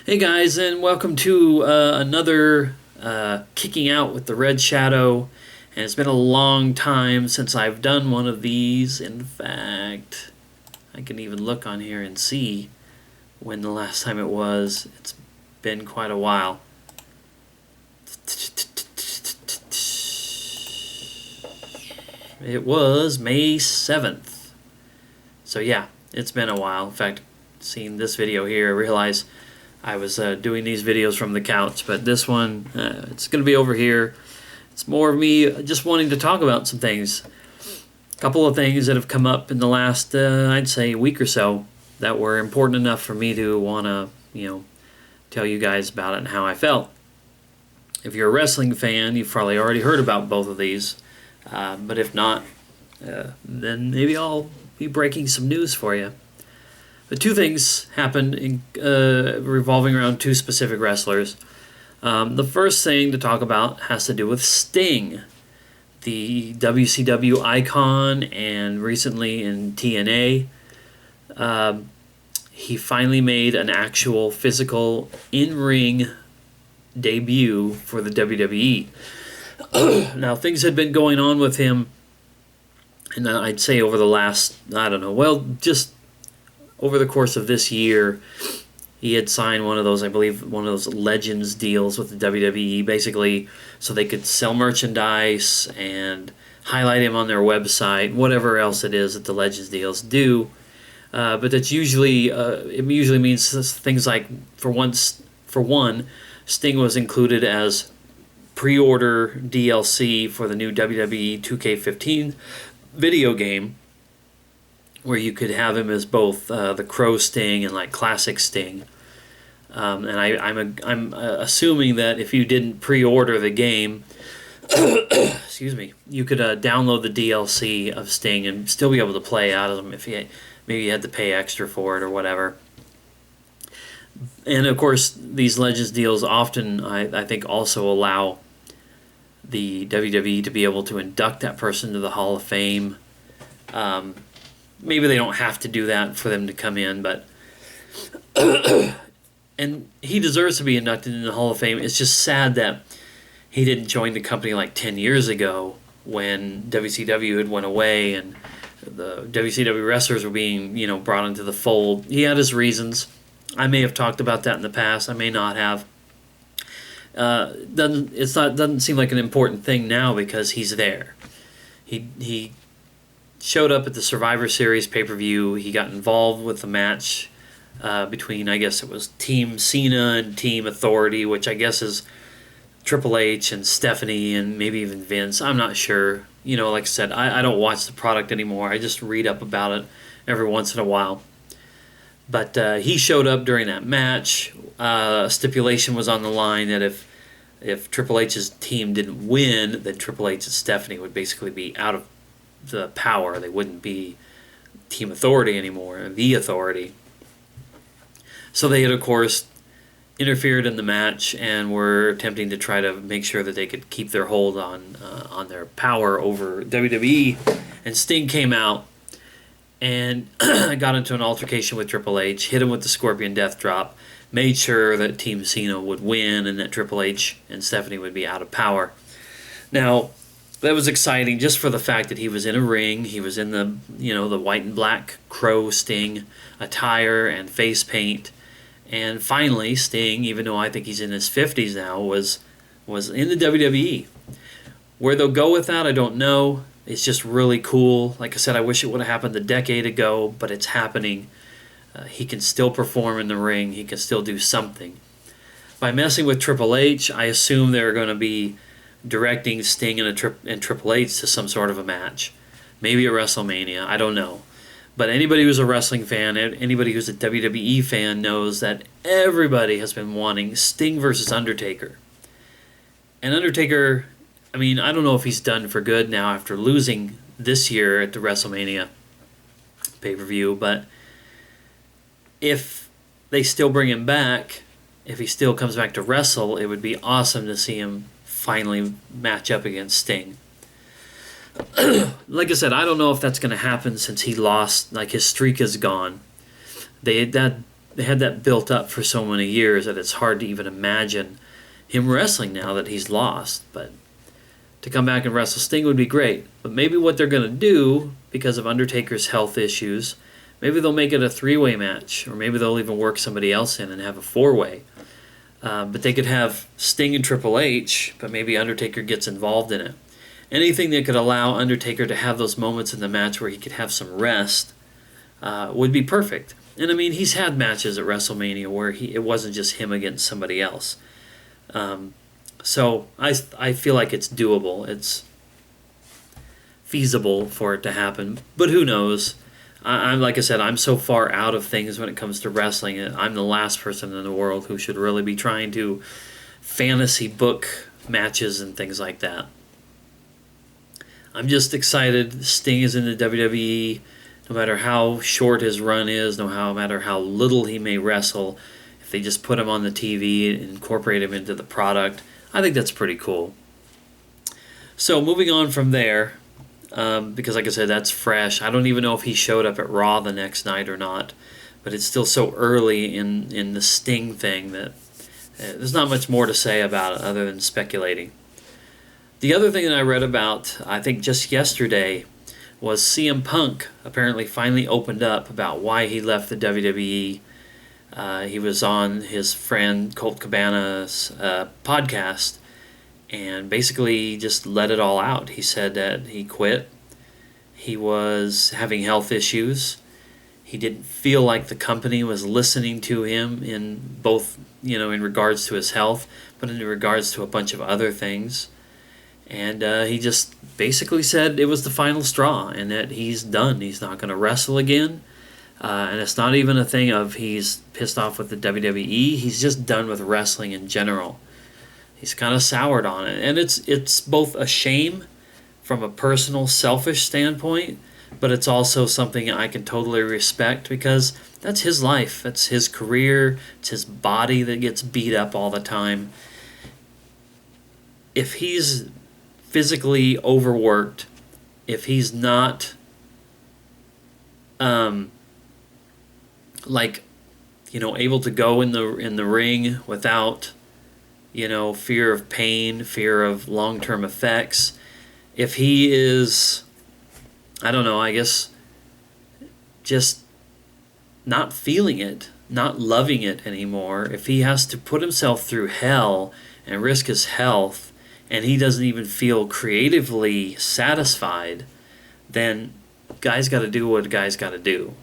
Hey guys, and welcome to another Kicking Out with the Red Shadow. And it's been a long time since I've done one of these. In fact, I can even look on here and see when the last time it was. It's been quite a while. It was May 7th. So yeah, it's been a while. In fact, seeing this video here, I realize I was doing these videos from the couch, but this one, it's going to be over here. It's more of me just wanting to talk about some things. A couple of things that have come up in the last, I'd say, week or so that were important enough for me to want to, tell you guys about it and how I felt. If you're a wrestling fan, you've probably already heard about both of these. But if not, then maybe I'll be breaking some news for you. But two things happened revolving around two specific wrestlers. The first thing to talk about has to do with Sting, the WCW icon, and recently in TNA. He finally made an actual physical in-ring debut for the WWE. Now, things had been going on with him, and I'd say over the last, just over the course of this year, he had signed one of those Legends deals with the WWE, basically so they could sell merchandise and highlight him on their website, whatever else it is that the Legends deals do. But that's usually, it usually means things like, for one, Sting was included as pre-order DLC for the new WWE 2K15 video game, where you could have him as both the Crow Sting and like Classic Sting. And I'm assuming that if you didn't pre-order the game, excuse me, you could download the DLC of Sting and still be able to play out of them if maybe you had to pay extra for it or whatever. And of course, these Legends deals often, I think, also allow the WWE to be able to induct that person to the Hall of Fame. Maybe they don't have to do that for them to come in, but and he deserves to be inducted into the Hall of Fame. It's just sad that he didn't join the company like 10 years ago when WCW had went away and the WCW wrestlers were being, brought into the fold. He had his reasons. I may have talked about that in the past. I may not have. Doesn't seem like an important thing now because he's there. He showed up at the Survivor Series pay-per-view. He got involved with the match between, I guess it was Team Cena and Team Authority, which I guess is Triple H and Stephanie and maybe even Vince. I'm not sure. Like I said, I don't watch the product anymore. I just read up about it every once in a while. But he showed up during that match. Stipulation was on the line that if Triple H's team didn't win, then Triple H and Stephanie would basically be out of the power. They wouldn't be Team Authority anymore, the Authority. So they had, of course, interfered in the match and were attempting to try to make sure that they could keep their hold on their power over WWE. And Sting came out and got into an altercation with Triple H, hit him with the Scorpion Death Drop, made sure that Team Cena would win and that Triple H and Stephanie would be out of power. Now, that was exciting just for the fact that he was in a ring. He was in the, the white and black Crow Sting attire and face paint. And finally, Sting, even though I think he's in his 50s now, was in the WWE. Where they'll go with that, I don't know. It's just really cool. Like I said, I wish it would have happened a decade ago, but it's happening. He can still perform in the ring. He can still do something. By messing with Triple H, I assume they're going to be directing Sting and Triple H to some sort of a match. Maybe at WrestleMania. I don't know. But anybody who's a wrestling fan, anybody who's a WWE fan knows that everybody has been wanting Sting versus Undertaker. And Undertaker, I don't know if he's done for good now after losing this year at the WrestleMania pay-per-view, but if they still bring him back, if he still comes back to wrestle, it would be awesome to see him finally match up against Sting. Like I said, I don't know if that's going to happen since he lost, like his streak is gone. That they had that built up for so many years that it's hard to even imagine him wrestling now that he's lost. But to come back and wrestle Sting would be great. But maybe what they're going to do, because of Undertaker's health issues, maybe they'll make it a three-way match, or maybe they'll even work somebody else in and have a four-way. But they could have Sting and Triple H, but maybe Undertaker gets involved in it. Anything that could allow Undertaker to have those moments in the match where he could have some rest would be perfect. And I mean, he's had matches at WrestleMania where it wasn't just him against somebody else. So I feel like it's doable. It's feasible for it to happen. But who knows? I'm like I said, I'm so far out of things when it comes to wrestling. I'm the last person in the world who should really be trying to fantasy book matches and things like that. I'm just excited. Sting is in the WWE. No matter how short his run is, no matter how little he may wrestle, if they just put him on the TV and incorporate him into the product, I think that's pretty cool. So moving on from there, because like I said, that's fresh. I don't even know if he showed up at Raw the next night or not, but it's still so early in the Sting thing that there's not much more to say about it other than speculating. The other thing that I read about, I think just yesterday, was CM Punk apparently finally opened up about why he left the WWE. He was on his friend Colt Cabana's podcast and basically just let it all out. He said that he quit. He was having health issues. He didn't feel like the company was listening to him in both, in regards to his health, but in regards to a bunch of other things. And he just basically said it was the final straw and that he's done. He's not going to wrestle again. And it's not even a thing of he's pissed off with the WWE. He's just done with wrestling in general. He's kind of soured on it. And it's both a shame from a personal, selfish standpoint, but it's also something I can totally respect because that's his life. That's his career. It's his body that gets beat up all the time. If he's physically overworked, if he's not able to go in the ring without fear of pain, fear of long-term effects, if he is, I don't know, I guess just not feeling it, not loving it anymore, if he has to put himself through hell and risk his health and he doesn't even feel creatively satisfied, then guy's got to do what a guy's got to do.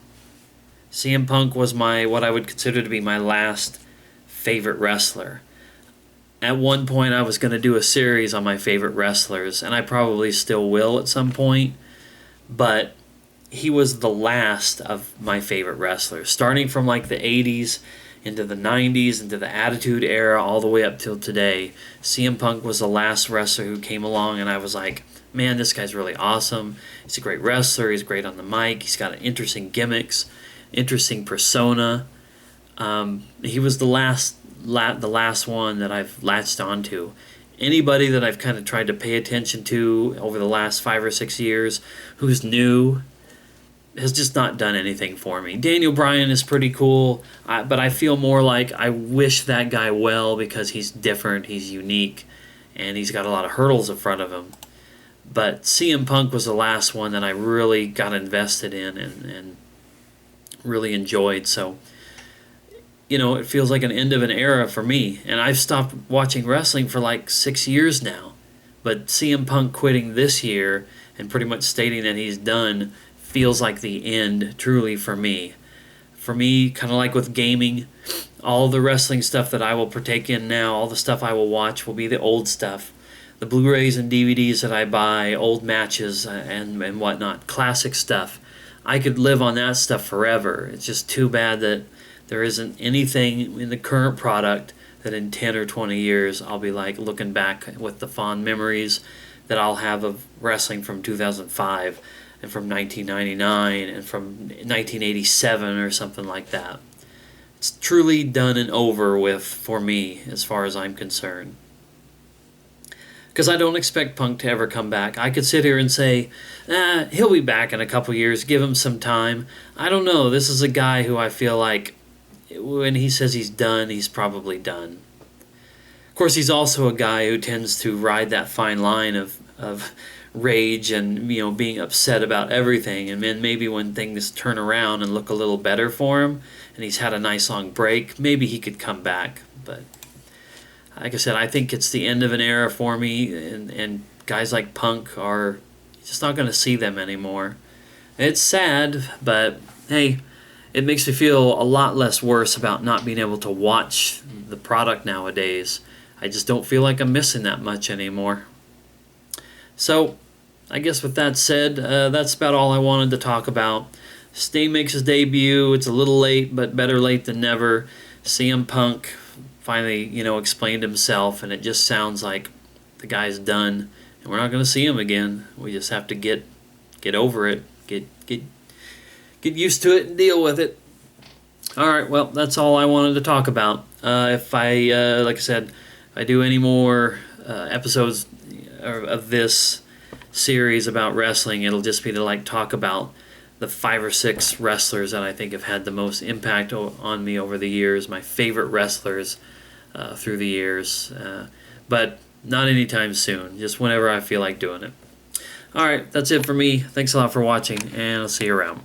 CM Punk was what I would consider to be my last favorite wrestler. At one point, I was going to do a series on my favorite wrestlers, and I probably still will at some point, but he was the last of my favorite wrestlers, starting from like the 80s into the 90s, into the Attitude Era, all the way up till today. CM Punk was the last wrestler who came along, and I was like, man, this guy's really awesome. He's a great wrestler. He's great on the mic. He's got interesting gimmicks, interesting persona. He was the last one that I've latched onto. Anybody that I've kind of tried to pay attention to over the last 5 or 6 years who's new has just not done anything for me. Daniel Bryan is pretty cool, but I feel more like I wish that guy well because he's different, he's unique, and he's got a lot of hurdles in front of him. But CM Punk was the last one that I really got invested in and really enjoyed. So, it feels like an end of an era for me. And I've stopped watching wrestling for like 6 years now. But CM Punk quitting this year and pretty much stating that he's done feels like the end, truly, for me. For me, kind of like with gaming, all the wrestling stuff that I will partake in now, all the stuff I will watch will be the old stuff. The Blu-rays and DVDs that I buy, old matches and whatnot, classic stuff. I could live on that stuff forever. It's just too bad that there isn't anything in the current product that in 10 or 20 years I'll be like looking back with the fond memories that I'll have of wrestling from 2005 and from 1999 and from 1987 or something like that. It's truly done and over with for me as far as I'm concerned. Because I don't expect Punk to ever come back. I could sit here and say, he'll be back in a couple years, give him some time. I don't know. This is a guy who I feel like when he says he's done, he's probably done. Of course, he's also a guy who tends to ride that fine line of rage and being upset about everything, and then maybe when things turn around and look a little better for him and he's had a nice long break, maybe he could come back. But like I said, I think it's the end of an era for me, and guys like Punk are just not going to see them anymore. It's sad, but hey, it makes me feel a lot less worse about not being able to watch the product nowadays. I just don't feel like I'm missing that much anymore. So, I guess with that said, that's about all I wanted to talk about. Sting makes his debut. It's a little late, but better late than never. CM Punk finally, explained himself, and it just sounds like the guy's done, and we're not going to see him again. We just have to get over it, get used to it, and deal with it. All right, well, that's all I wanted to talk about. If I, like I said, if I do any more episodes of this series about wrestling, it'll just be to talk about the 5 or 6 wrestlers that I think have had the most impact on me over the years, my favorite wrestlers through the years, but not anytime soon, just whenever I feel like doing it. All right, that's it for me. Thanks a lot for watching, and I'll see you around.